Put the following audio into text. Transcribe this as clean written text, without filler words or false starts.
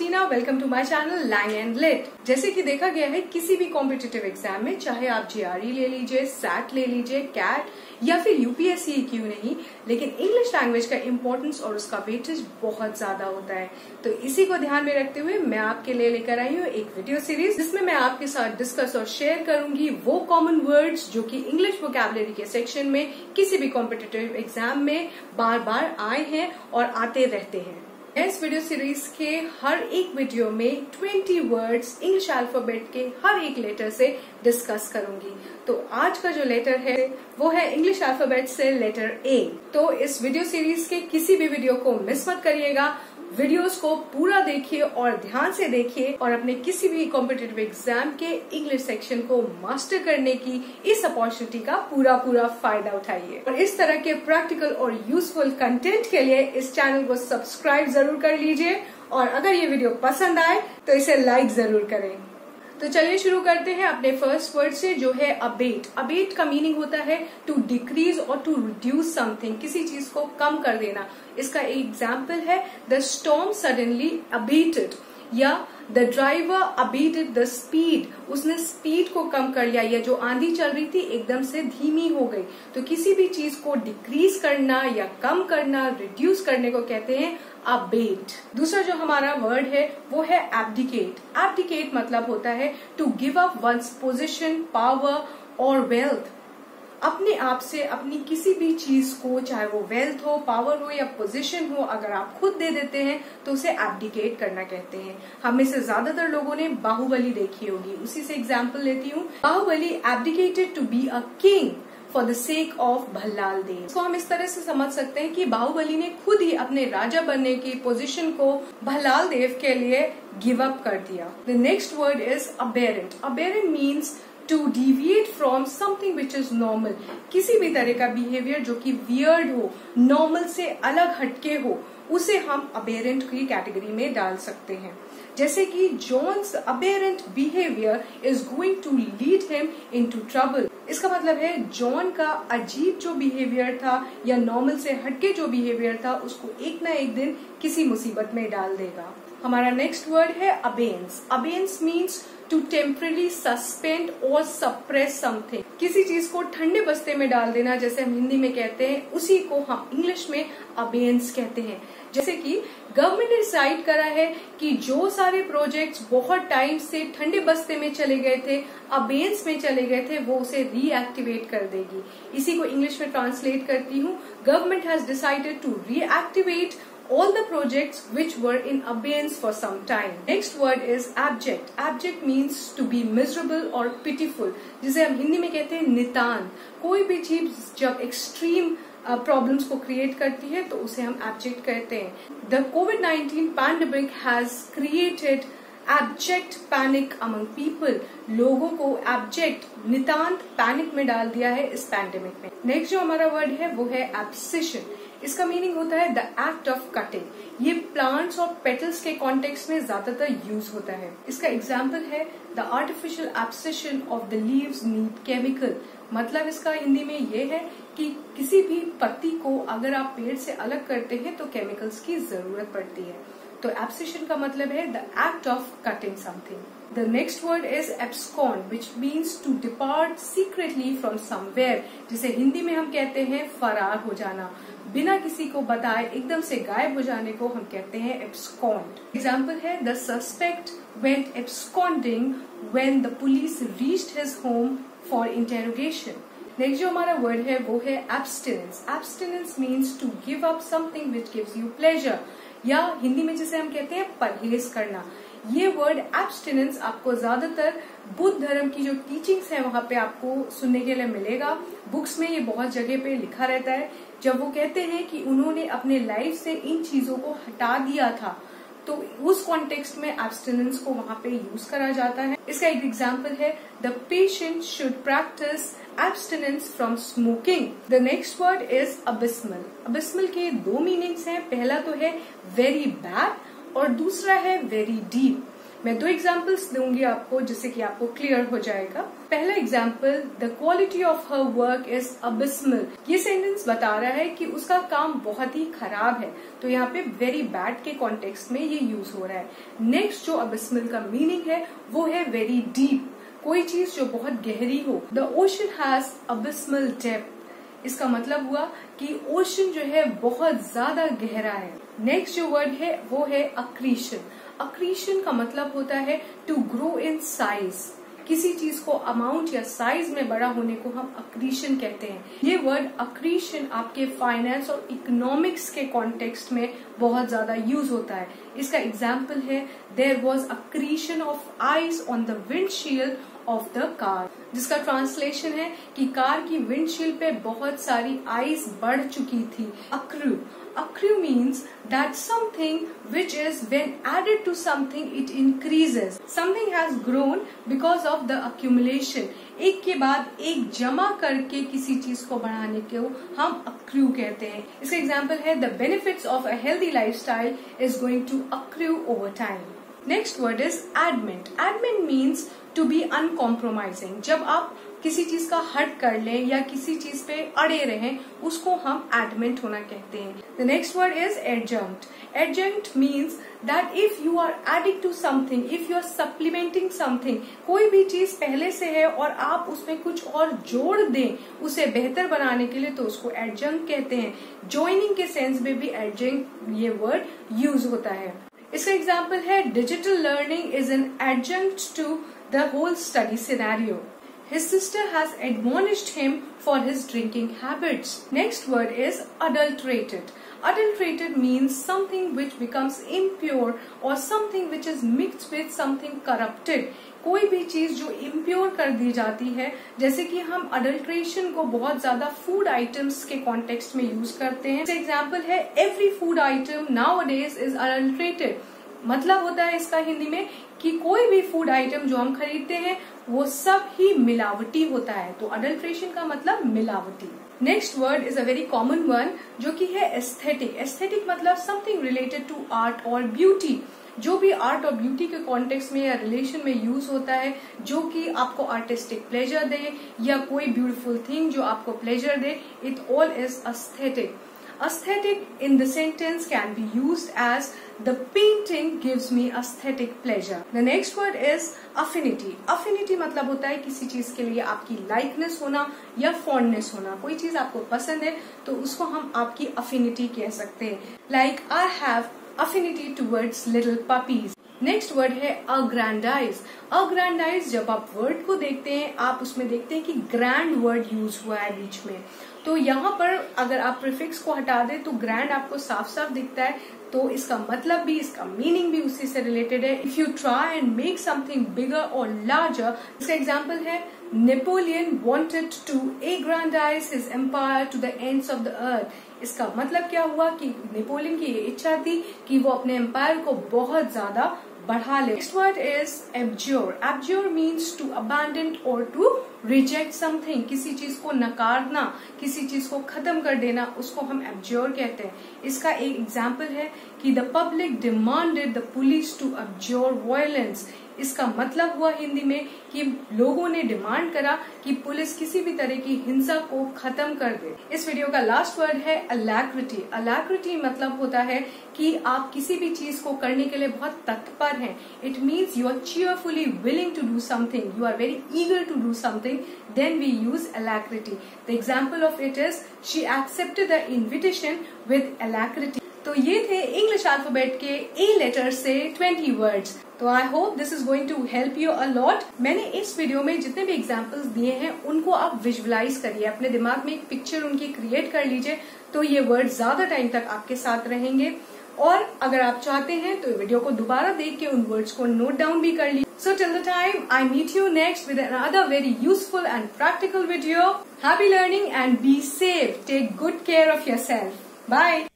Christina, welcome to my channel Lang and Lit. जैसे कि देखा गया है किसी भी कॉम्पिटिटिव एग्जाम में, चाहे आप जेआरई ले लीजिए, सैट ले लीजिए, कैट या फिर यूपीएससी क्यों नहीं, लेकिन इंग्लिश लैंग्वेज का इम्पोर्टेंस और उसका वेटेज बहुत ज्यादा होता है। तो इसी को ध्यान में रखते हुए मैं आपके लिए लेकर आई हूँ एक वीडियो सीरीज, जिसमें मैं आपके साथ डिस्कस और शेयर करूंगी वो कॉमन वर्ड्स जो कि इंग्लिश वोकैबुलरी के सेक्शन में किसी भी कॉम्पिटिटिव एग्जाम में बार बार आए हैं और आते रहते हैं। इस वीडियो सीरीज के हर एक वीडियो में 20 वर्ड्स इंग्लिश अल्फाबेट के हर एक लेटर से डिस्कस करूंगी। तो आज का जो लेटर है वो है इंग्लिश अल्फाबेट से लेटर ए। तो इस वीडियो सीरीज के किसी भी वीडियो को मिस मत करिएगा, वीडियोस को पूरा देखिए और ध्यान से देखिए और अपने किसी भी कॉम्पिटिटिव एग्जाम के इंग्लिश सेक्शन को मास्टर करने की इस अपॉर्चुनिटी का पूरा फायदा उठाइए। और इस तरह के प्रैक्टिकल और यूजफुल कंटेंट के लिए इस चैनल को सब्सक्राइब जरूर कर लीजिए और अगर ये वीडियो पसंद आए तो इसे लाइक जरूर करें। तो चलिए शुरू करते हैं अपने फर्स्ट वर्ड से, जो है अबेट। अबेट का मीनिंग होता है टू डिक्रीज और टू रिड्यूस समथिंग, किसी चीज को कम कर देना। इसका एक एग्जाम्पल है द स्टॉर्म सडनली अबेटेड या the driver abetted the speed, उसने स्पीड को कम कर लिया, या जो आंधी चल रही थी एकदम से धीमी हो गई। तो किसी भी चीज को डिक्रीज करना या कम करना, रिड्यूस करने को कहते हैं अबेट। दूसरा जो हमारा वर्ड है वो है एब्डिकेट। एब्डिकेट मतलब होता है to give up one's position, power और वेल्थ। अपने आप से अपनी किसी भी चीज को, चाहे वो वेल्थ हो, पावर हो या पोजीशन हो, अगर आप खुद दे देते हैं तो उसे एब्डिकेट करना कहते हैं। हम में से ज्यादातर लोगों ने बाहुबली देखी होगी, उसी से एग्जाम्पल लेती हूँ। Baahubali abdicated to be a king for the sake of Bhallala Deva. इसको हम इस तरह से समझ सकते हैं कि बाहुबली ने खुद ही अपने राजा बनने की पोजीशन को भल्लाल देव के लिए गिव अप कर दिया। The next word is aberrant. Aberrant means to deviate from something which is normal. किसी भी तरह का बिहेवियर जो कि वियर्ड हो, नॉर्मल से अलग हटके हो, उसे हम अबेरेंट की कैटेगरी में डाल सकते हैं। जैसे कि John's aberrant behaviour is going to lead him into trouble. इसका मतलब है जॉन का अजीब जो बिहेवियर था या नॉर्मल से हटके जो बिहेवियर था, उसको एक ना एक दिन किसी मुसीबत में डाल देगा। हमारा नेक्स्ट वर्ड है अबेंस। अबेंस मीन्स टू टेम्पररी सस्पेंड और सप्रेस समथिंग। किसी चीज को ठंडे बस्ते में डाल देना, जैसे हम हिंदी में कहते हैं, उसी को हम इंग्लिश में अबेंस कहते हैं। जैसे कि गवर्नमेंट ने डिसाइड करा है कि जो सारे प्रोजेक्ट्स बहुत टाइम से ठंडे बस्ते में चले गए थे, अबेंस में चले गए थे, वो उसे रीएक्टिवेट कर देगी। इसी को इंग्लिश में ट्रांसलेट करती हूँ, government has decided to reactivate all the projects which were in abeyance for some time. Next word is abject. Abject means to be miserable or pitiful, जिसे हम हिंदी में कहते हैं नितान। कोई भी चीज जब एक्सट्रीम प्रॉब्लम्स को क्रिएट करती है तो उसे हम abject कहते हैं। The COVID-19 pandemic has created abject panic among people. लोगों को abject, नितांत पैनिक में डाल दिया है इस पैंडेमिक में। नेक्स्ट जो हमारा वर्ड है वो है abscission। इसका मीनिंग होता है द एक्ट ऑफ कटिंग। ये प्लांट्स और पेटल्स के कॉन्टेक्स्ट में ज्यादातर यूज होता है। इसका एग्जाम्पल है the artificial abscission of the leaves need chemical. मतलब इसका हिंदी में ये है कि किसी भी पत्ती को अगर आप पेड़ से अलग करते हैं तो केमिकल्स की जरूरत पड़ती है। तो एब्सेशन का मतलब है the act of cutting something. The next word is abscond, which means to depart secretly from somewhere, जिसे हिंदी में हम कहते हैं फरार हो जाना। बिना किसी को बताए एकदम से गायब हो जाने को हम कहते हैं abscond। एग्जाम्पल है the suspect went absconding when the police reached his home for interrogation। Next जो हमारा वर्ड है वो है abstinence। Abstinence means to give up something which gives you pleasure, या हिंदी में जिसे हम कहते हैं परहेज करना। ये वर्ड एब्स्टिनेंस आपको ज्यादातर बुद्ध धर्म की जो टीचिंग्स है वहां पे आपको सुनने के लिए मिलेगा। बुक्स में ये बहुत जगह पे लिखा रहता है। जब वो कहते हैं कि उन्होंने अपने लाइफ से इन चीजों को हटा दिया था, तो उस कॉन्टेक्स्ट में एब्स्टिनेंस को वहां पे यूज करा जाता है। इसका एक एग्जाम्पल है the patient should practice abstinence from smoking. The next word is abysmal. Abysmal के दो मीनिंग्स हैं। पहला तो है वेरी बैड और दूसरा है वेरी डीप। मैं 2 एग्जाम्पल्स दूंगी आपको जिससे कि आपको क्लियर हो जाएगा। पहला example, the quality of her work is abysmal. ये सेंटेंस बता रहा है कि उसका काम बहुत ही खराब है, तो यहाँ पे वेरी बैड के कॉन्टेक्स्ट में ये यूज हो रहा है। नेक्स्ट जो अबिस्मल का मीनिंग है वो है वेरी डीप, कोई चीज जो बहुत गहरी हो। The ocean has abysmal depth, इसका मतलब हुआ कि ओशन जो है बहुत ज्यादा गहरा है। नेक्स्ट जो वर्ड है वो है अक्रीशन। अक्रीशन का मतलब होता है टू ग्रो इन साइज, किसी चीज को अमाउंट या साइज में बड़ा होने को हम अक्रीशन कहते हैं। ये वर्ड अक्रीशन आपके फाइनेंस और इकोनॉमिक्स के कॉन्टेक्स्ट में बहुत ज्यादा यूज होता है। इसका एग्जाम्पल है, there was accretion of ice on the windshield of the car, जिसका ट्रांसलेशन है कि कार की विंडशील्ड पे बहुत सारी आइस बढ़ चुकी थी। Accrue, accrue means that something which is when added to something it increases. Something has grown because of the accumulation. एक के बाद एक जमा करके किसी चीज को बढ़ाने को हम accrue कहते हैं। इसका एग्जाम्पल है, the benefits of a healthy lifestyle is going to accrue over time. Next word is adamant. Adamant means to be uncompromising. जब आप किसी चीज का हट कर लें या किसी चीज पे अड़े रहें, उसको हम एडमेंट होना कहते हैं। The next word is adjunct. Adjunct means that if you are adding to something, if you are supplementing something, कोई भी चीज पहले से है और आप उसमें कुछ और जोड़ दें उसे बेहतर बनाने के लिए, तो उसको एडजंक्ट कहते हैं। ज्वाइनिंग के सेंस में भी एडजंक्ट ये वर्ड यूज होता है। इसका एग्जाम्पल है, digital learning is an adjunct to the whole study scenario. His sister has admonished him for his drinking habits. Next word is adulterated. Adulterated means something which becomes impure or something which is mixed with something corrupted. कोई भी चीज जो impure कर दी जाती है, जैसे कि हम अडल्ट्रेशन को बहुत ज्यादा फूड आइटम्स के कॉन्टेक्स्ट में यूज करते हैं। एग्जाम्पल है, every food item nowadays is adulterated. मतलब होता है इसका हिंदी में कि कोई भी फूड आइटम जो हम खरीदते हैं वो सब ही मिलावटी होता है। तो अडल्ट्रेशन का मतलब मिलावटी। Next word is a very common one जो कि है एस्थेटिक। एस्थेटिक मतलब समथिंग रिलेटेड टू आर्ट और ब्यूटी, जो भी आर्ट और ब्यूटी के कॉन्टेक्स्ट में या रिलेशन में यूज होता है, जो कि आपको आर्टिस्टिक प्लेजर दे या कोई ब्यूटीफुल थिंग जो आपको pleasure they, it all is aesthetic. Aesthetic in the sentence can be used as the painting gives me aesthetic pleasure. The next word is affinity. Affinity मतलब होता है किसी चीज के लिए आपकी लाइकनेस होना या फॉन्डनेस होना। कोई चीज आपको पसंद है तो उसको हम आपकी affinity कह सकते हैं। Like I have affinity towards little puppies. Next word है अग्रैंडाइज। अग्रैंडाइज जब आप वर्ड को देखते हैं, आप उसमें देखते हैं कि ग्रैंड वर्ड यूज हुआ है बीच में, तो यहाँ पर अगर आप प्रीफिक्स को हटा दें तो ग्रैंड आपको साफ साफ दिखता है, तो इसका मतलब भी, इसका मीनिंग भी उसी से रिलेटेड है। If you try and make something bigger और लार्जर, इसका एग्जाम्पल है, Napoleon wanted to aggrandize his empire to the ends of the earth. इसका मतलब क्या हुआ कि नेपोलियन की ये इच्छा थी कि वो अपने एम्पायर को बहुत ज्यादा बढ़ा ले। Next word is abjure. Abjure means to abandon और टू रिजेक्ट समथिंग, किसी चीज को नकारना, किसी चीज को खत्म कर देना, उसको हम एब्ज्योर कहते हैं। इसका एक एग्जाम्पल है कि the public demanded the police to abjure violence. इसका मतलब हुआ हिंदी में कि लोगों ने डिमांड करा कि पुलिस किसी भी तरह की हिंसा को खत्म कर दे। इस वीडियो का लास्ट वर्ड है अलैक्रिटी। अलैक्रिटी मतलब होता है कि आप किसी भी चीज को करने के लिए बहुत तत्पर हैं। It means you are cheerfully willing to do something, you are very eager to do something, then we use alacrity. The example of it is she accepted the invitation with alacrity. तो ये थे English alphabet के a letter से 20 words. तो I hope this is going to help you a lot. मैंने इस video में जितने भी एग्जाम्पल्स दिए हैं उनको आप विजुअलाइज करिए, अपने दिमाग में एक पिक्चर उनकी क्रिएट कर लीजिए, तो ये वर्ड ज्यादा टाइम तक आपके साथ रहेंगे। और अगर आप चाहते हैं तो वीडियो को दोबारा देख के उन वर्ड्स को नोट डाउन भी कर लीजिए। So till the time I meet you next with another very useful and practical video. Happy learning and be safe. Take good care of yourself. Bye.